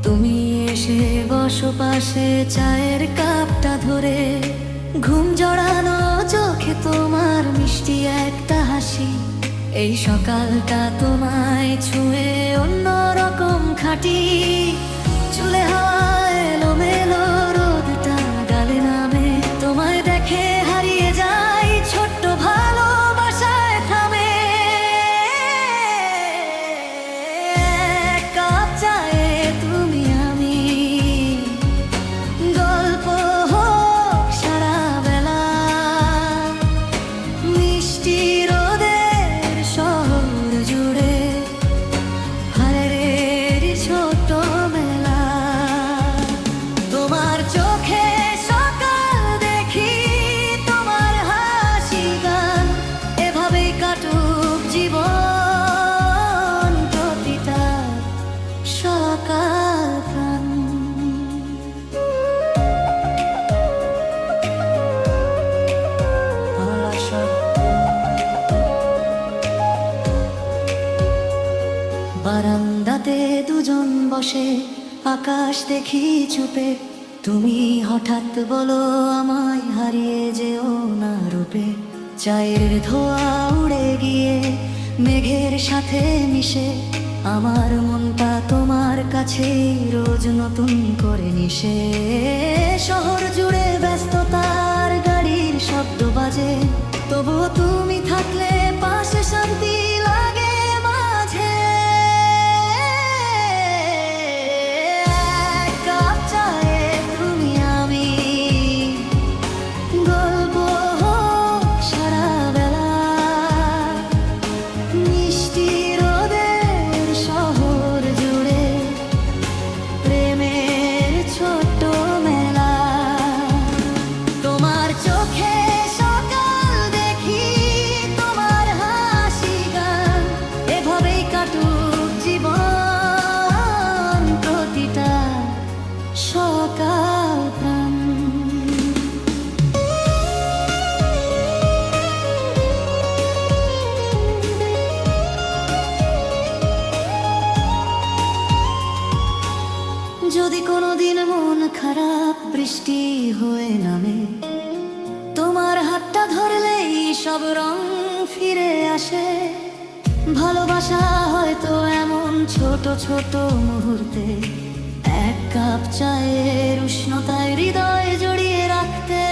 তুমি এসে বসো পাশে, চায়ের কাপটা ধরে, ঘুম জড়ানো চোখে তোমার মিষ্টি একটা হাসি। এই সকালটা তোমায় ছুঁয়ে অন্যরকম খাঁটি। চুলে হাওয়া এলোমেলো, রোদটা গালে নামে, তোমায় দেখে হারিয়ে যাই ছোট্ট ভালোবাসায় থামে। এক কাপ চায়ে তুমি আমি, গল্প হোক সারা বেলা, মিষ্টি রোদের শহর জুড়ে হারের ছোট মেলা। তোমার চোখে সকাল দেখি, তোমার হাসি গান, এভাবেই কাটুক জীবন প্রতিটা সকাল প্রাণ। বারান্দাতে দুজন বসে, আকাশ দেখি চুপে, তুমি হঠাৎ বলো আমায় হারিয়ে যেও না রূপে। চায়ের ধোয়া উড়ে গিয়ে মেঘের সাথে মিশে, আমার মনটা তোমার কাছে রোজ নতুন করে নিশে। শহর জুড়ে ব্যস্ততার গাড়ির শব্দ বাজে, তবুও তুমি থাকলে পাশে শান্তি লাগে মাঝে। এক কাপ চায়ে তুমি আমি, গল্প হোক সারা বেলা, মিষ্টি রোদের শহর জুড়ে প্রেমের ছোট্ট মেলা। তোমার চোখে সকাল দেখি, তোমার হাসি গান, এভাবেই কাটুক জীবন প্রতিটা সকাল প্রাণ। যদি কোনোদিন মন খারাপ বৃষ্টি হয়ে নামে, তোমার হাতটা ধরলেই সব রং ফিরে আসে। ভালোবাসা হয়তো এমন ছোট ছোট মুহূর্তে, এক কাপ চায়ের উষ্ণতায় হৃদয় জড়িয়ে রাখতে।